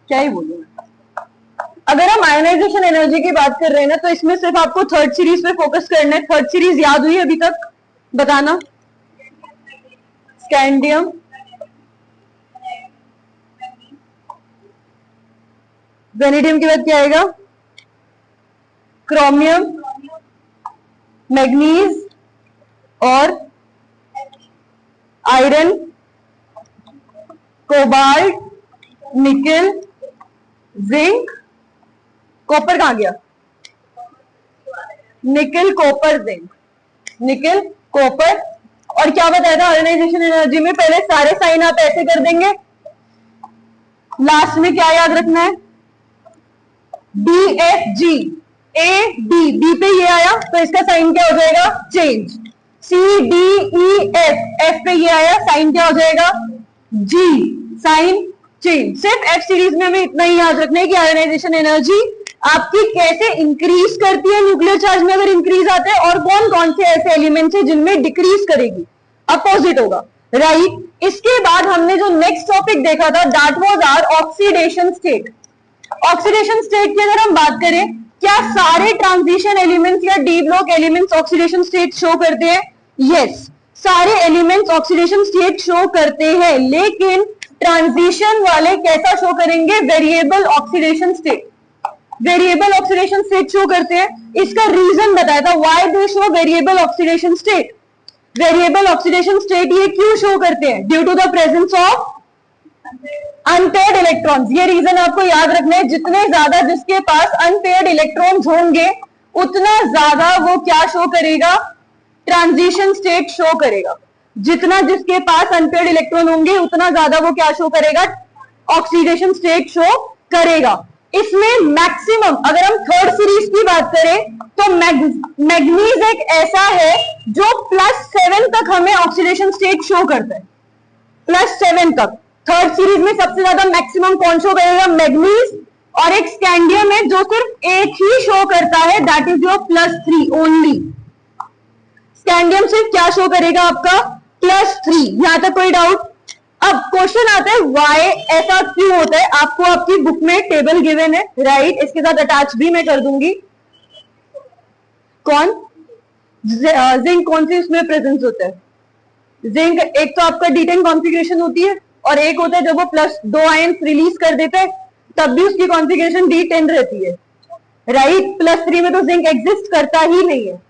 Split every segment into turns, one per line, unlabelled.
क्या ही बोलूं। अगर हम आयोनाइजेशन एनर्जी की बात कर रहे हैं ना, तो इसमें सिर्फ आपको थर्ड सीरीज पे फोकस करना है। थर्ड सीरीज याद हुई अभी तक? बताना। स्कैंडियम, वेनेडियम के बाद क्या आएगा? क्रोमियम, मैग्नीज और आयरन, कोबाल्ट, निकल, जिंक, कॉपर कहां गया? निकल, कॉपर, जिंक, निकल, कॉपर। और क्या बताया था आयोनाइजेशन एनर्जी में? पहले सारे साइन आप ऐसे कर देंगे, लास्ट में क्या याद रखना है? D F G, A D, D पे ये आया तो इसका साइन क्या हो जाएगा? Change. C D E F, F पे ये आया, साइन क्या हो जाएगा? जी, साइन चेंज। सिर्फ एफ सीरीज में हमें इतना ही याद रखना है कि आयोनाइजेशन एनर्जी आपकी कैसे इंक्रीज करती है न्यूक्लियर चार्ज में अगर इंक्रीज आते हैं, और कौन कौन से ऐसे एलिमेंट्स है जिनमें डिक्रीज करेगी, अपोजिट होगा, राइट। इसके बाद हमने जो नेक्स्ट टॉपिक देखा था, that was our oxidation state. Oxidation state की अगर हम बात करें, क्या सारे ट्रांजिशन एलिमेंट्स या D block elements oxidation state show करते हैं? यस, सारे एलिमेंट्स ऑक्सीडेशन स्टेट शो करते हैं, लेकिन ट्रांजिशन वाले कैसा शो करेंगे? Variable oxidation state. Variable oxidation state show करते हैं। इसका रीजन बताया था, why they show variable oxidation state. Variable oxidation state ये क्यों शो करते हैं? Due to the presence of unpaired electrons. ये रीजन आपको याद रखना है, जितने ज्यादा जिसके पास अनपेयर्ड इलेक्ट्रॉन्स होंगे उतना ज्यादा वो क्या शो करेगा? ट्रांजिशन स्टेट शो करेगा। जितना जिसके पास अनपेयर्ड इलेक्ट्रॉन होंगे उतना ज्यादा वो क्या शो करेगा? ऑक्सीडेशन स्टेट शो करेगा। इसमें मैक्सिमम, अगर हम थर्ड सीरीज की बात करें तो मैग्नीज एक ऐसा है जो +7 तक हमें ऑक्सीडेशन स्टेट शो करता है, +7 तक। थर्ड सीरीज में सबसे ज्यादा मैक्सिमम कौन शो करेगा? मैग्नीज। और एक स्कैंडियम है जो सिर्फ एक ही शो करता है, that is your +3 only. Scandium सिर्फ क्या शो करेगा आपका? +3। यहां तक कोई डाउट? अब क्वेश्चन आता है वाई ऐसा क्यों होता है? आपको आपकी बुक में टेबल गिवन है, राइट, इसके साथ अटैच भी मैं कर दूंगी। कौन? जिंक कौन सी उसमें प्रेजेंस होता है? जिंक एक तो आपका D10 कॉन्फ़िगरेशन होती है, और एक होता है जब वो +2 आयंस रिलीज कर देता है तब भी उसकी कॉन्फ़िगरेशन D10 रहती है, राइट। +3 में तो जिंक एग्जिस्ट करता ही नहीं है,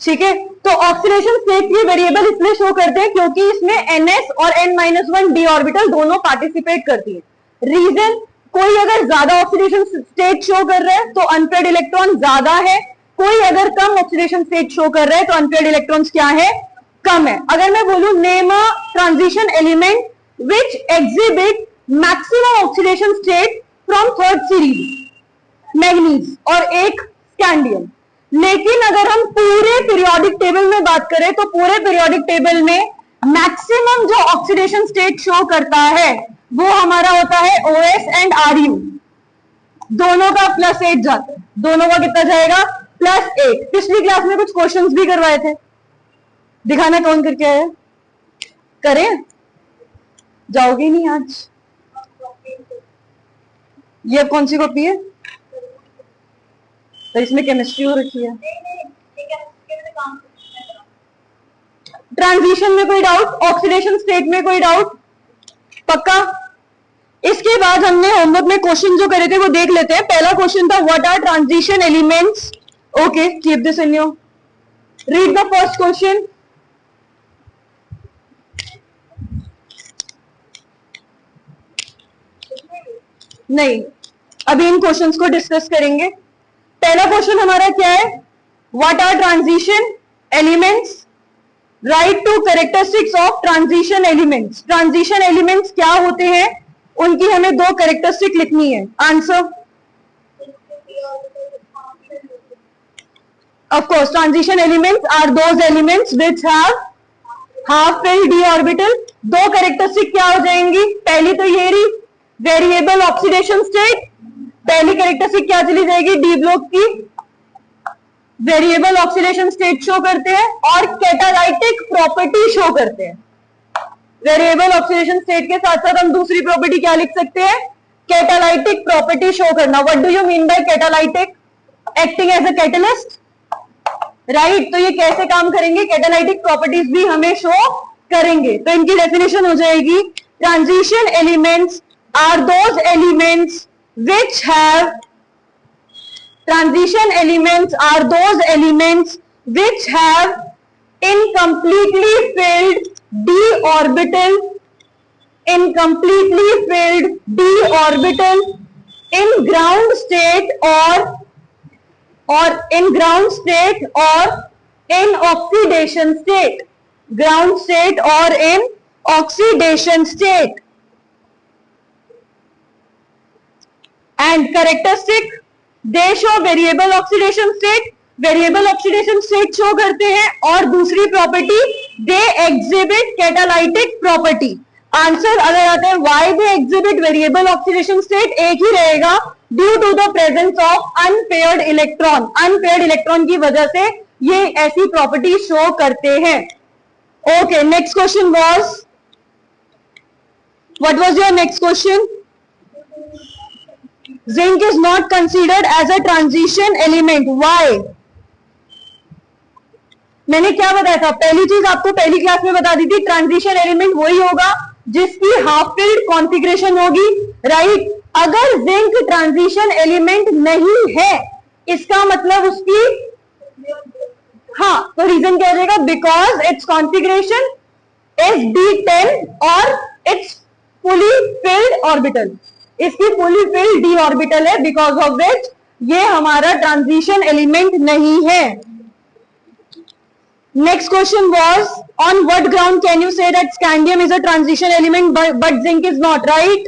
ठीक है। तो ऑक्सीडेशन स्टेट के वेरिएबल इसलिए शो करते हैं क्योंकि इसमें NS और N-1 d ऑर्बिटल दोनों पार्टिसिपेट करती है। रीजन, कोई अगर ज्यादा ऑक्सीडेशन स्टेट शो कर रहा है तो अनपेयर्ड इलेक्ट्रॉन ज्यादा है, कोई अगर कम ऑक्सीडेशन स्टेट शो कर रहा है तो अनपेयर्ड इलेक्ट्रॉन्स क्या है? कम है। अगर मैं बोलूं name a transition element which exhibit maximum oxidation state from third series, manganese और एक स्कैंडियम। लेकिन अगर हम पूरे पीरियोडिक टेबल में बात करें तो पूरे पीरियोडिक टेबल में मैक्सिमम जो ऑक्सीडेशन स्टेट शो करता है वो हमारा होता है OS एंड RU। दोनों का +8 जाता है, दोनों का कितना जाएगा? +8। पिछली क्लास में कुछ क्वेश्चंस भी करवाए थे, दिखाना कौन करके आया? करें? जाओगे नहीं आज? ये कौन सी कॉपी है? तो इसमें केमिस्ट्री हो रखी है। ट्रांजिशन में कोई डाउट? ऑक्सीडेशन स्टेट में कोई डाउट? पक्का? इसके बाद हमने होमवर्क में क्वेश्चन जो करे थे वो देख लेते हैं। पहला क्वेश्चन था what are transition elements? Okay, keep this in your, read the first question. नहीं, अभी इन क्वेश्चंस को डिस्कस करेंगे। पहला क्वेश्चन हमारा क्या है? What are transition elements? Right to characteristics of transition elements. Transition elements क्या होते हैं, उनकी हमें 2 कैरेक्टरिस्टिक लिखनी है। Answer? Of course, transition elements are those elements which have half filled d orbital. 2 characteristic क्या हो जाएंगी? पहली तो ये रही वेरिएबल ऑक्सीडेशन स्टेट, पहली कैरेक्टरिस्टिक क्या चली जाएगी? डी ब्लॉक की वेरिएबल ऑक्सीडेशन स्टेट शो करते हैं और कैटालाइटिक प्रॉपर्टी शो करते हैं। वेरिएबल ऑक्सीडेशन स्टेट के साथ साथ हम दूसरी प्रॉपर्टी क्या लिख सकते हैं? कैटालाइटिक प्रॉपर्टी शो करना. What do you mean by catalytic? Acting as a catalyst, right. तो ये कैसे काम करेंगे? कैटालाइटिक प्रॉपर्टीज भी हमें शो करेंगे. तो इनकी डेफिनेशन हो जाएगी, transition elements are those elements which have, transition elements are those elements which have incompletely filled d orbital in ground state or in ground state or in oxidation state, ground state or in oxidation state. And characteristic, they show variable oxidation state, variable oxidation state show करते हैं. और दूसरी property, they exhibit catalytic property. Answer अगर आते हैं why they exhibit variable oxidation state, एक ही रहेगा, due to the presence of unpaired electron. Unpaired electron की वजह से ये ऐसी प्रॉपर्टी शो करते हैं. Okay, next question was, what was your next question? Zinc is not considered as a transition element. Why? मैंने क्या बताया था? पहली चीज आपको पहली क्लास में बता दी थी, ट्रांजिशन एलिमेंट वही होगा जिसकी हाफ फिल्ड कॉन्फ़िगरेशन होगी, राइट. अगर जिंक ट्रांजिशन एलिमेंट नहीं है, इसका मतलब उसकी, हाँ, तो रीजन क्या हो जाएगा? Because it's configuration is D10 और इट्स फुली फिल्ड ऑर्बिटल, इसकी फुली फिल्ड डी ऑर्बिटल है, बिकॉज ऑफ विच ये हमारा ट्रांजिशन एलिमेंट नहीं है. Next question was, on what ground can you say that scandium is a transition element but zinc is not, right.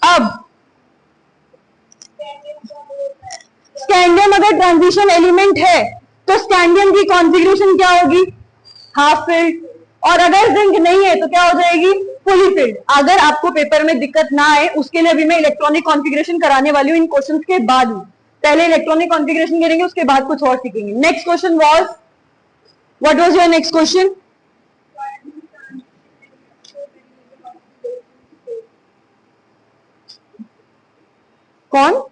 अब scandium अगर transition element है तो scandium की कॉन्फ़िगरेशन क्या होगी? Half filled. और अगर जिंक नहीं है तो क्या हो जाएगी? Fully filled. अगर आपको पेपर में दिक्कत ना आए उसके लिए अभी मैं इलेक्ट्रॉनिक कॉन्फ़िगरेशन कराने वाली हूं इन क्वेश्चंस के बाद ही. पहले इलेक्ट्रॉनिक कॉन्फ़िगरेशन करेंगे, उसके बाद कुछ और सीखेंगे. Next question was, what was your next question? कौन?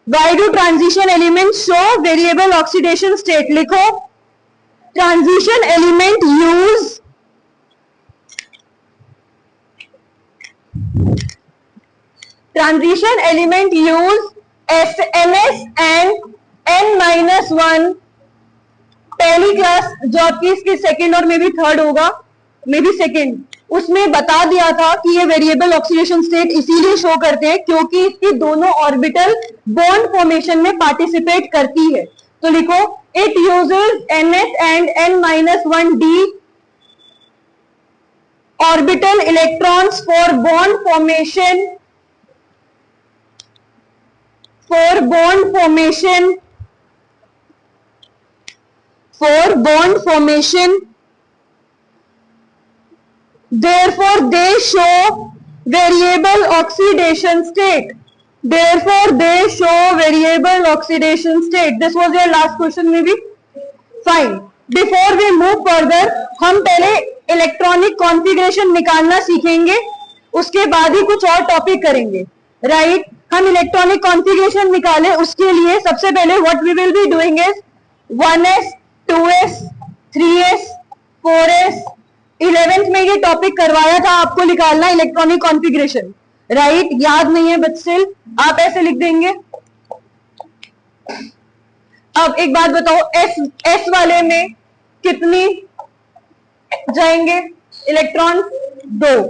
Why do transition elements show variable oxidation state? लिखो, transition element use MS and N-1. पहली क्लास जो आपकी इसकी सेकेंड और मे बी थर्ड होगा, मे बी सेकेंड, उसमें बता दिया था कि ये वेरिएबल ऑक्सीडेशन स्टेट इसीलिए शो करते हैं क्योंकि इसकी दोनों ऑर्बिटल बॉन्ड फॉर्मेशन में पार्टिसिपेट करती है. तो लिखो, it uses NS and N-1d orbital electrons for bond formation, therefore they show variable oxidation state. Therefore they show variable oxidation state. This was your last question maybe. Fine. Before we move further, हम पहले electronic configuration निकालना सीखेंगे, उसके बाद ही कुछ और topic करेंगे, right. हम इलेक्ट्रॉनिक कॉन्फ़िगरेशन निकाले, उसके लिए सबसे पहले what we will be doing is 1s 2s 3s 4s. 11th में ये टॉपिक करवाया था आपको निकालना इलेक्ट्रॉनिक कॉन्फ़िगरेशन, राइट. याद नहीं है बट स्टिल आप ऐसे लिख देंगे. अब एक बात बताओ, एस वाले में कितनी जाएंगे इलेक्ट्रॉन? 2.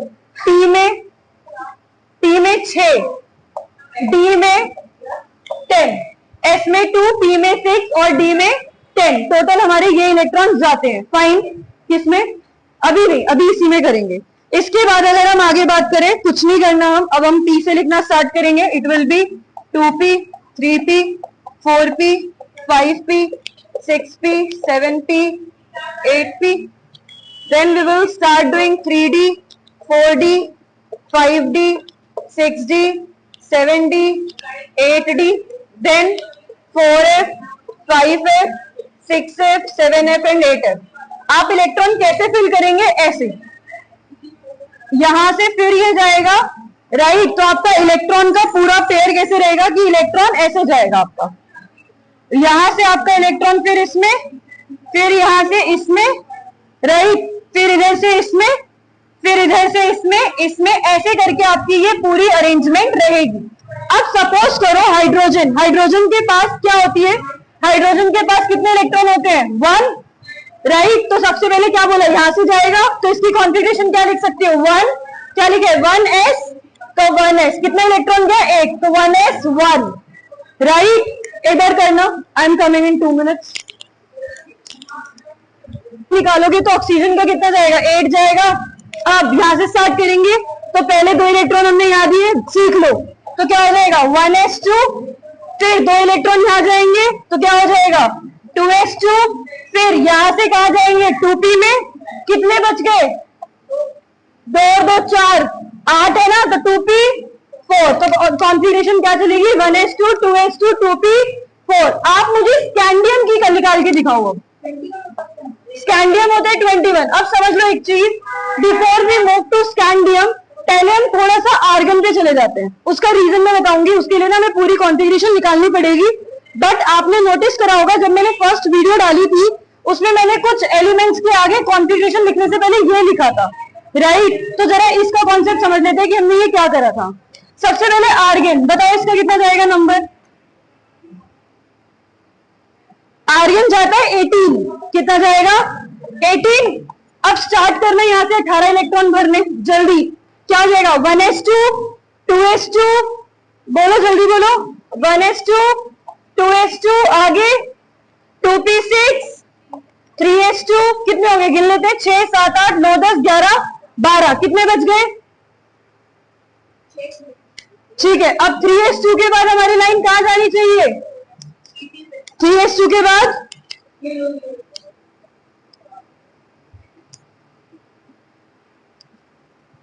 टी में 6, डी में 10, एस में 2, पी में 6 और डी में 10. टोटल हमारे ये इलेक्ट्रॉन जाते हैं. फाइन. किसमें? अभी नहीं, अभी इसी में करेंगे. इसके बाद अगर हम आगे बात करें, कुछ नहीं करना हम, अब हम P से लिखना स्टार्ट करेंगे. It will be 2p 3p 4p 5p 6p 7p 8p. Then we will start doing 3d 4d 5d 6d 7d 8d. Then 4f 5f 6f 7f and 8f. आप इलेक्ट्रॉन कैसे fill करेंगे? ऐसे यहां से फिर ये जाएगा, राइट। तो आपका इलेक्ट्रॉन का पूरा पेयर कैसे रहेगा कि इलेक्ट्रॉन ऐसे जाएगा आपका, यहां से आपका इलेक्ट्रॉन फिर इसमें, फिर यहां से इसमें, राइट, फिर इधर से इसमें, फिर इधर से इसमें, इसमें, ऐसे करके आपकी ये पूरी अरेंजमेंट रहेगी। अब सपोज करो हाइड्रोजन, हाइड्रोजन के पास क्या होती है, हाइड्रोजन के पास कितने इलेक्ट्रॉन होते हैं, 1, राइट। तो सबसे पहले क्या बोला, यहां से जाएगा, तो इसकी कॉन्फ़िगरेशन क्या लिख सकते हो, 1, क्या लिखे 1s, तो 1s, कितने इलेक्ट्रॉन गया, 1, तो 1s 1, राइट। इधर करना, I am coming in 2 minutes. निकालोगे तो ऑक्सीजन का कितना जाएगा, 8 जाएगा। अब यहां से स्टार्ट करेंगे, तो पहले 2 इलेक्ट्रॉन हमने यहाँ दिए, सीख लो, तो क्या हो जाएगा 1s2, फिर 2 इलेक्ट्रॉन यहाँ जाएंगे, तो क्या हो जाएगा 2s2, फिर यहां से कहा जाएंगे 2p में, कितने बच गए, 2 और 2 4, 8 है ना, तो 2p 4, तो कॉन्फ़िगरेशन क्या चलेगी 1s2 2s2 2p 4। आप मुझे स्कैंडियम की निकाल के दिखाओ। स्कैंडियम होता है 21। अब समझ लो एक चीज, before we move to scandium, पहले हम थोड़ा सा आर्गन पे चले जाते हैं। उसका रीजन मैं बताऊंगी, उसके लिए ना हमें पूरी कॉन्फ़िगरेशन निकालनी पड़ेगी। बट आपने नोटिस करा होगा जब मैंने फर्स्ट वीडियो डाली थी, उसमें मैंने कुछ एलिमेंट्स के आगे कॉन्फ़िगरेशन लिखने से पहले ये लिखा था, राइट। तो जरा इसका कॉन्सेप्ट समझ लेते हैं कि हमने ये क्या करा था। सबसे पहले आर्गन, बताओ इसका कितना जाएगा नंबर, आर्गन जाता है 18, कितना जाएगा 18। अब स्टार्ट करना यहां से 18 इलेक्ट्रॉन भरने, जल्दी, क्या हो जाएगा 1s2 2s2, बोलो जल्दी बोलो, 1s2 2s2, आगे 2p6 3s2, कितने हो गए गिन लेते हैं, 6 7 8 9 10 11 12, कितने बच गए, ठीक है। अब 3s2 के बाद हमारी लाइन कहां जानी चाहिए, 3s2 के बाद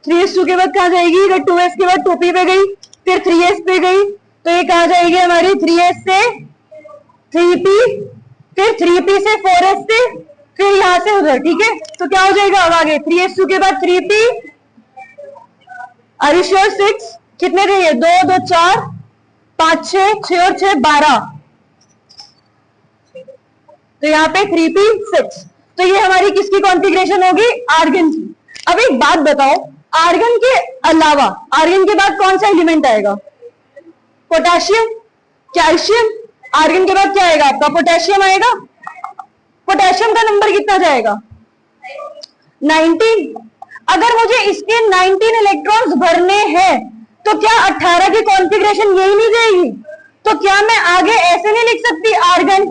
3s2 के बाद कहां जाएगी, 2s के बाद 2p पे गई, फिर 3s पे गई, तो ये कहां जाएगी हमारी 3s से 3p, फिर 3p से 4s से, फिर यहां से उधर, ठीक है। तो क्या हो जाएगा अब आगे 3s2 के बाद 3p, आर यू श्योर 6, कितने थे ये 2 2 4 5 6 6 और 6 12, तो यहाँ पे 3p6, तो ये हमारी किसकी कॉन्फ़िगरेशन होगी, आर्गन की। अब एक बात बताओ, आर्गन के अलावा आर्गन के बाद कौन सा एलिमेंट आएगा, पोटेशियम, कैल्शियम, आर्गन के बाद क्या आएगा आपका, पोटेशियम आएगा। पोटेशियम का नंबर कितना जाएगा 19। अगर मुझे इसके 19 इलेक्ट्रॉन्स भरने हैं, तो क्या 18 की कॉन्फ़िगरेशन यही नहीं जाएगी, तो क्या मैं आगे ऐसे नहीं लिख सकती, आर्गन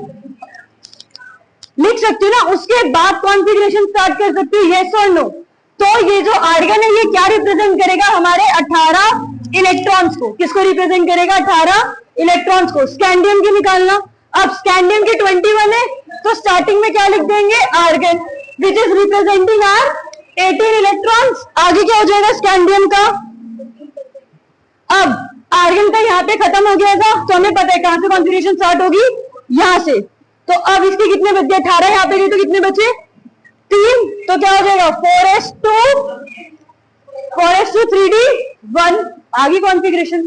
लिख सकती हूँ ना, उसके बाद कॉन्फ़िगरेशन स्टार्ट कर सकती हूँ, यस और नो। तो ये जो आर्गन है ये क्या रिप्रेजेंट करेगा, हमारे 18 इलेक्ट्रॉन्स को, किसको रिप्रेजेंट करेगा 18 इलेक्ट्रॉन्स को। स्कैंडियम की निकालना, अब स्कैंडियम की 21 है, तो स्टार्टिंग में क्या लिख देंगे, argon, which is representing our 18 electrons. आगे क्या हो जाएगा स्कैंडियम का, अब आर्गन का यहाँ पे खत्म हो गया था, तो हमें पता है कहां से कॉन्फ़िगरेशन स्टार्ट होगी, यहां से। तो अब इसके कितने बच गए, 18 यहाँ पे गए, तो कितने बचे 3, तो क्या हो जाएगा 4s2 3d 1, आगे कॉन्फ़िगरेशन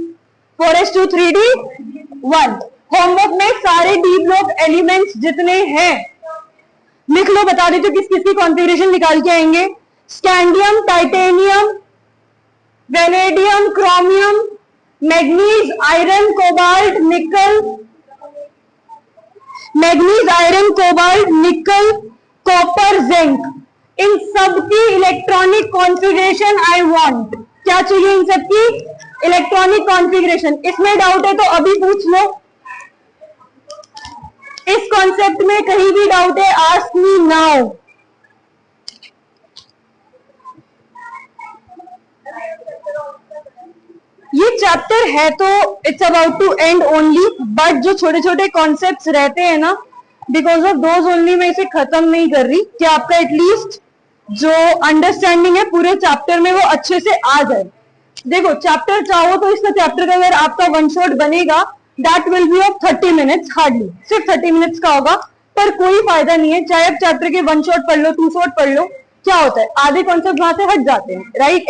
4s2 3d 1। होमवर्क में सारे डी ब्लॉक एलिमेंट्स जितने हैं लिख लो, बता देते किस किस की कॉन्फ़िगरेशन निकाल के आएंगे, scandium, titanium, vanadium, chromium, manganese, iron, cobalt, निकल, मैग्नीज, आयरन, कोबाल्ट, निकल, कॉपर, जिंक, इन सब की इलेक्ट्रॉनिक कॉन्फ़िगरेशन आई वांट, क्या चाहिए इन सब की इलेक्ट्रॉनिक कॉन्फ़िगरेशन। इसमें डाउट है तो अभी पूछ लो, इस कॉन्सेप्ट में कहीं भी डाउट है आस्क मी नाउ। ये चैप्टर है तो it's about to end only, but जो छोटे छोटे कॉन्सेप्ट्स रहते हैं ना, बिकॉज ऑफ दोज ओनली मैं इसे खत्म नहीं कर रही कि आपका एटलीस्ट जो अंडरस्टैंडिंग है पूरे चैप्टर में वो अच्छे से आ जाए। देखो चैप्टर चाहो तो इसका चैप्टर का अगर आपका वन शॉट बनेगा that will be of 30 minutes, hardly सिर्फ 30 मिनट्स का होगा, पर कोई फायदा नहीं है। चाहे आप चैप्टर के वन शॉट पढ़ लो, टू शॉट पढ़ लो, क्या होता है आधे कॉन्सेप्ट वहां से हट जाते हैं, राइट।